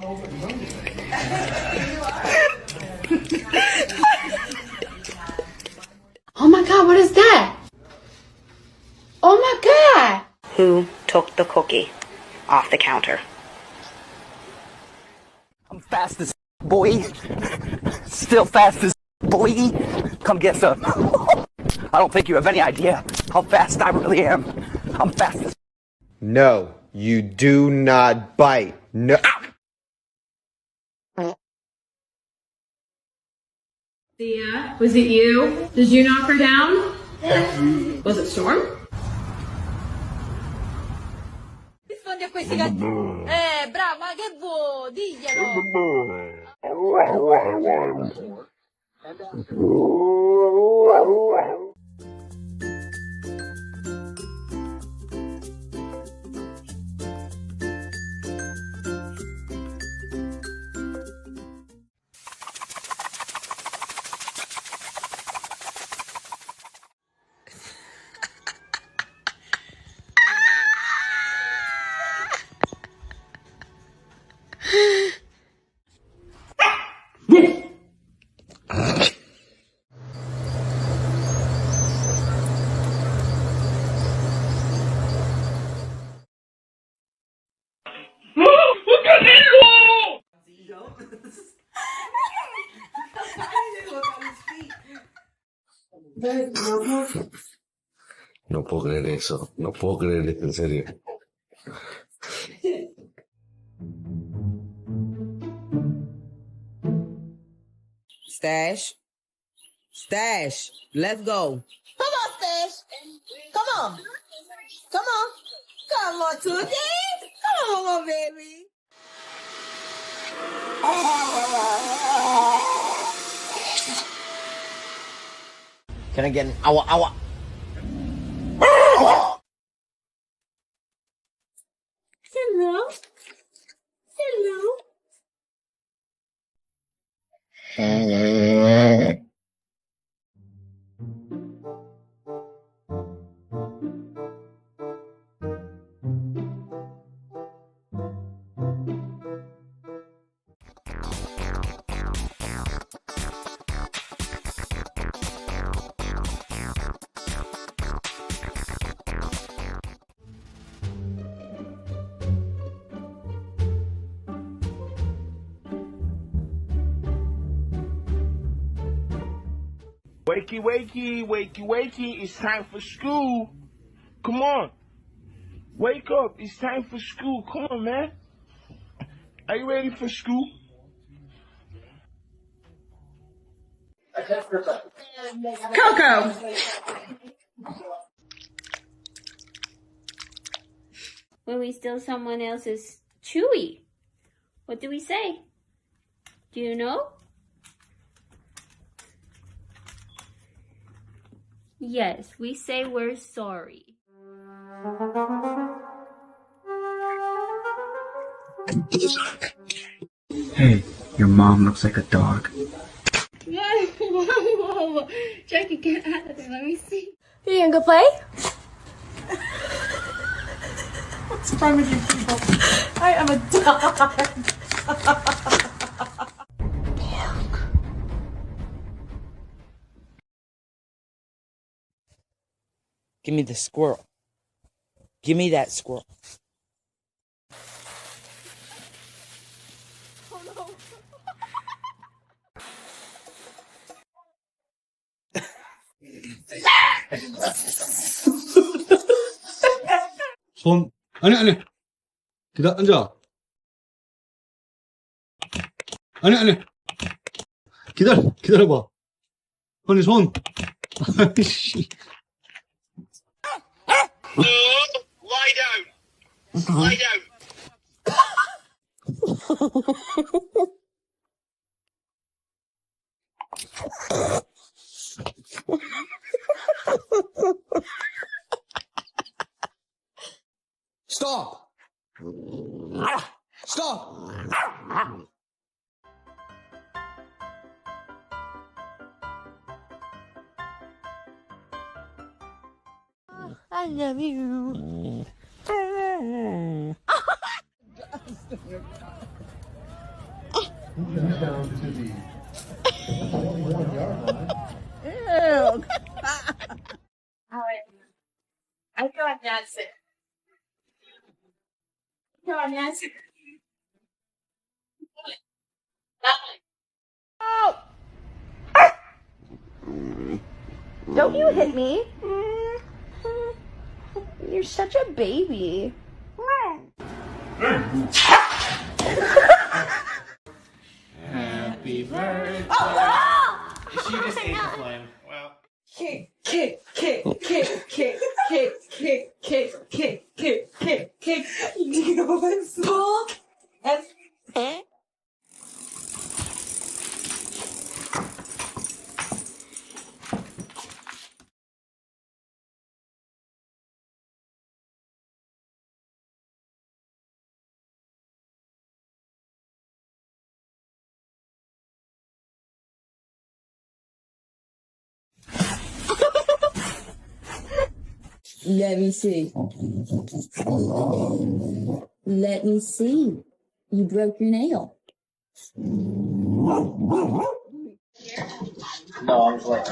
Oh my God, what is that? Oh my God! Who took the cookie off the counter? I'm fast as boy. Still fast as boy. Come get some. I don't think you have any idea how fast I really am. I'm fast as. No, you do not bite. No. Thea, was it you? Did you knock her down? Was it Storm? Rispondi a questi gatti. Bravo, ma che vuoi? Diglielo. No puedo creer eso, no puedo creer esto, en serio. Stash. Stash. Let's go. Come on, Stash. Come on. Come on. Come on, Tootie. Come on, baby. Can I get an ow? Hello. Hello. Wakey, wakey, wakey, wakey, it's time for school. Come on. Wake up, it's time for school. Come on, man. Are you ready for school? Coco! When we steal someone else's Chewy, what do we say? Do you know? Yes, we say we're sorry. Hey, your mom looks like a dog. Whoa. Jackie, get out of there. Let me see. You gonna go play? What's wrong with you people? I am a dog. Give me the squirrel. Give me that squirrel. Oh no. 손. 아니. 앉아. 아니. 기다려봐. 아니, 손. 아이씨. Lie down. Lie down. Stop. Stop. I love you. I got Nancy. Come on, Nancy. Don't you hit me. You're such a baby. Happy birthday. She just ate the flame. Well. Kick, kick, kick, kick, kick, kick, kick, kick, kick, kick, kick, kick. Pull and let me see. Let me see. You broke your nail. No, I'm just like,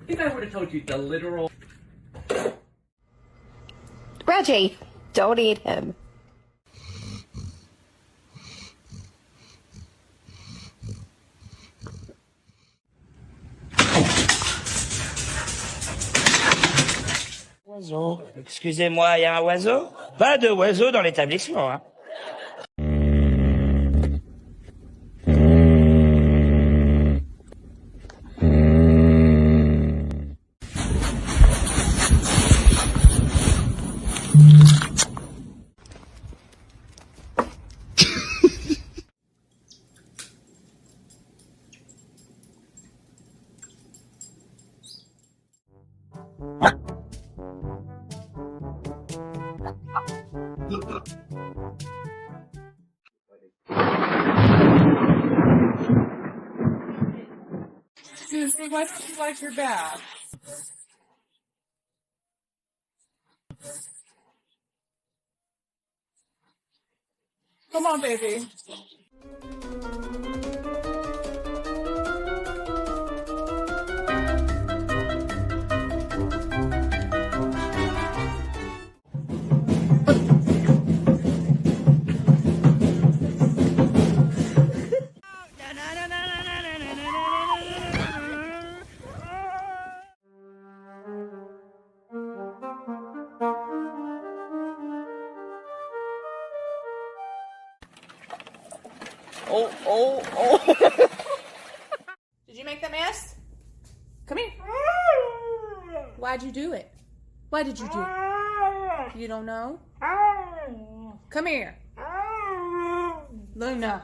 If I would have told you the literal... Reggie, don't eat him. Oiseau. Excusez-moi, il y a un oiseau? Pas de oiseau dans l'établissement, hein. Excuse me, why don't you like your bath? Come on, baby. Did you make that mess? Come here. Why'd you do it? Why did you do it? You don't know? Come here. Luna.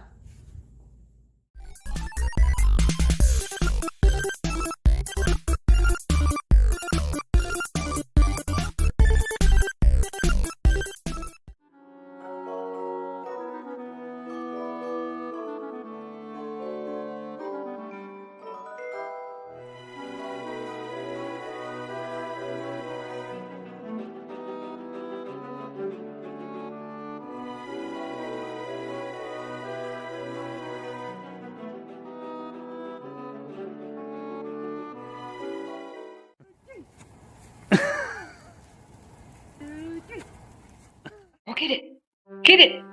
Oh, get it. Get it.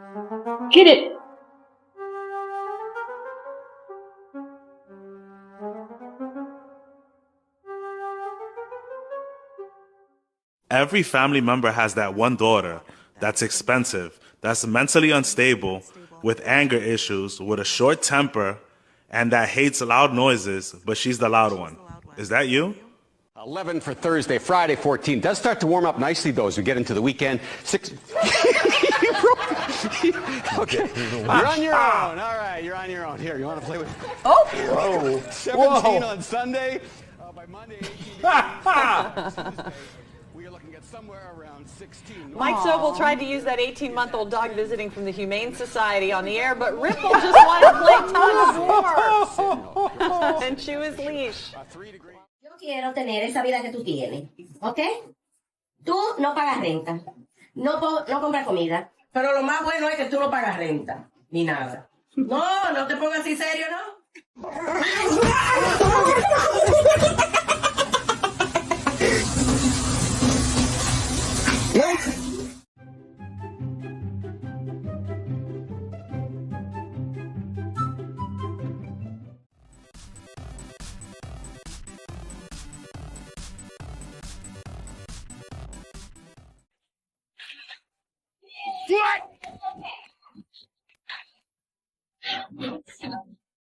Get it. Every family member has that one daughter that's expensive, that's mentally unstable, with anger issues, with a short temper, and that hates loud noises, but she's the loud one. Is that you? 11 for Thursday. Friday 14 does start to warm up nicely though as we get into the weekend. 6 you broke Okay, you're on your own. All right, you're on your own. Here, you want to play with? Oh! Whoa! 17 on Sunday. By Monday, 18 Tuesday, we are looking at somewhere around 16. Mike Sobel tried to use that 18-month-old dog visiting from the Humane Society on the air, but Ripple just wanted to play tug of war and chew his leash. Yo quiero tener esa vida que tú tienes, ¿ok? Tú no pagas renta, no compras comida, pero lo más bueno es que tú no pagas renta, ni nada. No, no te pongas así serio, ¿no?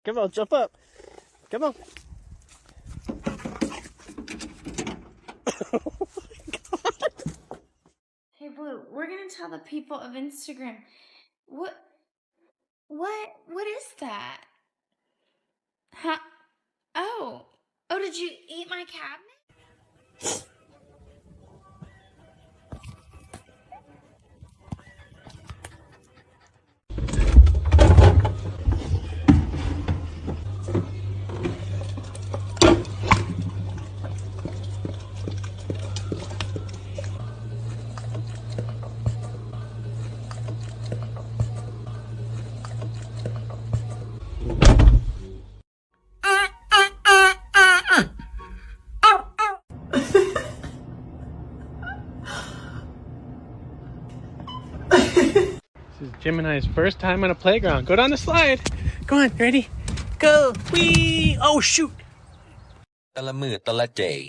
Come on, jump up. Come on. Hey, Blue, we're gonna tell the people of Instagram. What is that? Huh? Oh, did you eat my cabinet? This is Gemini's first time on a playground. Go down the slide. Go on, ready? Go. Whee! Oh, shoot. แต่ละมือแต่ละ day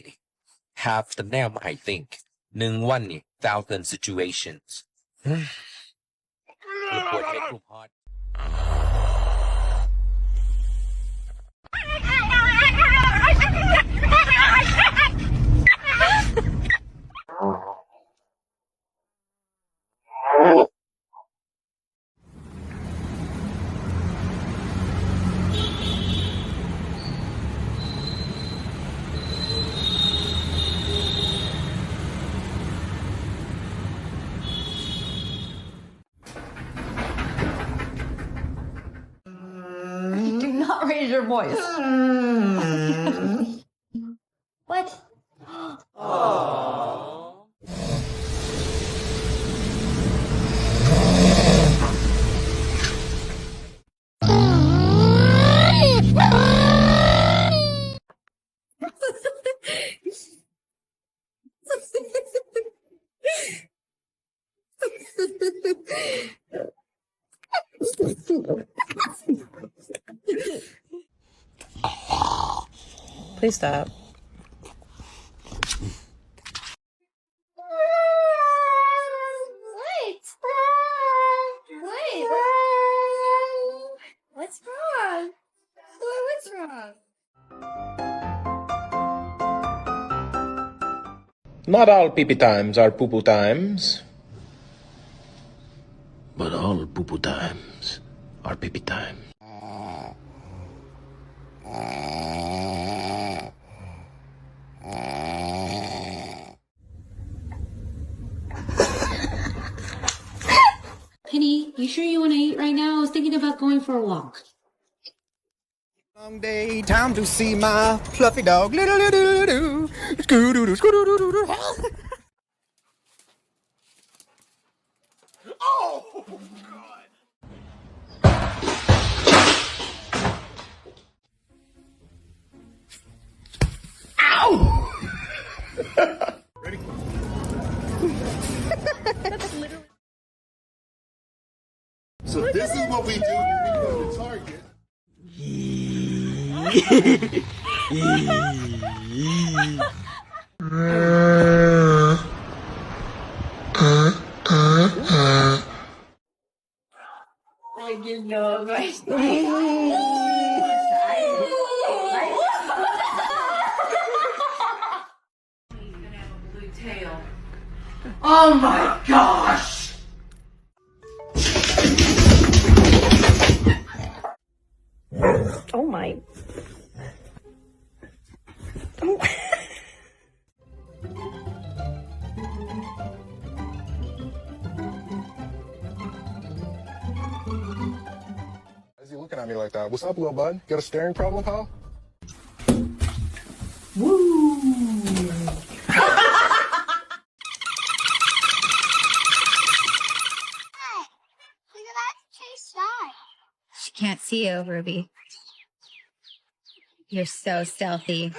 have the name I think 1 วันนี่ thousand situations ปวดเฮ็ดทุกฮอต Do not raise your voice. What? Please stop. What's wrong? What's wrong? Not all pee-pee times are poo-poo times. But all poo-poo times are pee-pee time. Penny, you sure you want to eat right now? I was thinking about going for a walk. Long day, time to see my fluffy dog. Scoo-doo-doo, scoo-doo-doo, scoo-doo-doo-doo. Oh, Ow! Ready? That's literally. So this is what we do when we go to Target. I give no advice. Oh my gosh! Oh my. Why is he looking at me like that? What's up, little bud? Got a staring problem, pal? She can't see you, Ruby. You're so stealthy.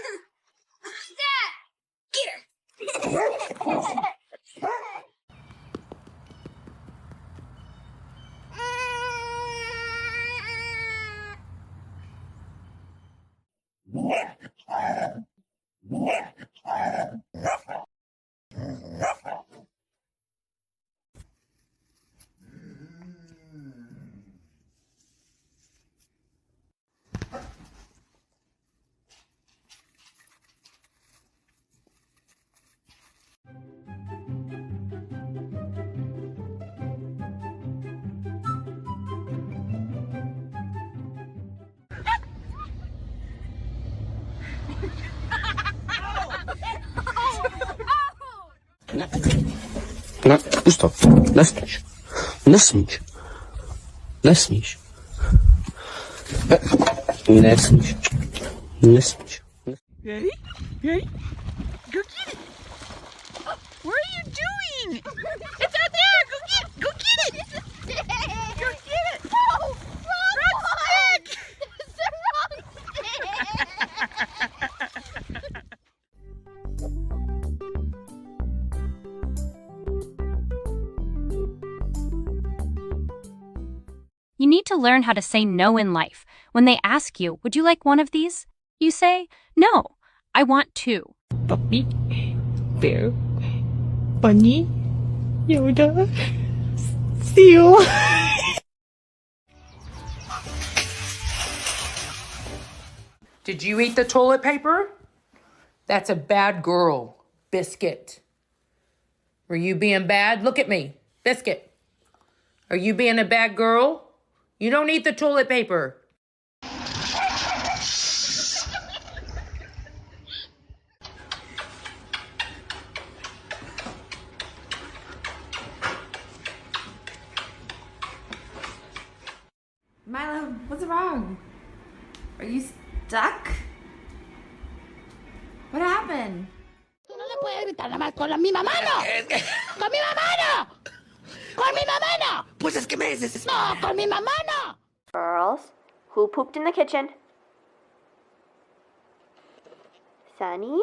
Pusto. Nesmíš. Nesmíš. Nesmíš. Nesmíš. Nesmíš. Ready? Ready? Go get it! What are you doing? It's out there! Go get it! Go get it! No! Wrong stick! It's the wrong stick! You need to learn how to say no in life. When they ask you, would you like one of these? You say, no, I want two. Puppy, bear, bunny, Yoda, seal. Did you eat the toilet paper? That's a bad girl. Biscuit. Were you being bad? Look at me. Biscuit. Are you being a bad girl? You don't eat the toilet paper. Milo, what's wrong? Are you stuck? What happened? Tú no le puedes gritar nada más con la misma mano. ¡Con mi mano! ¡Con mi mano! Pues es que me dices. No, con mi mano! Girls, who pooped in the kitchen? Sunny?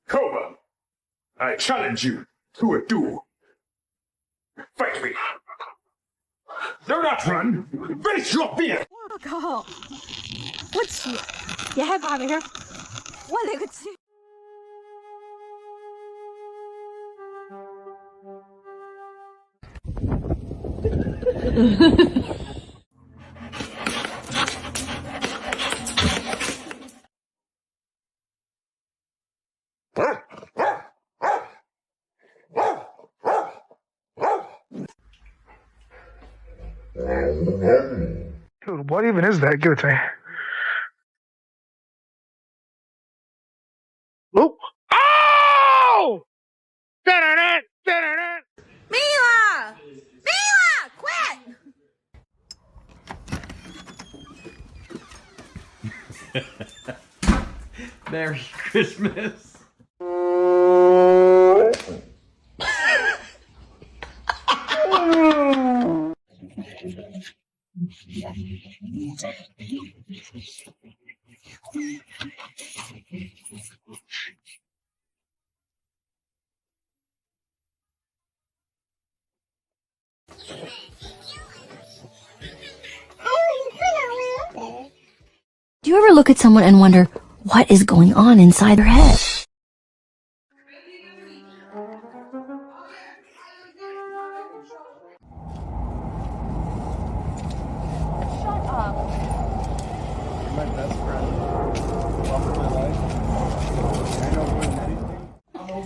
Cobra, I challenge you to a duel. Fight me. Do not run. Face your fear. Go. What's you? You have over here. What is it? Dude, what even is that? Give it to me. Oh! Oh! Mila! Mila! Quit! Merry Christmas. Do you ever look at someone and wonder what is going on inside their head?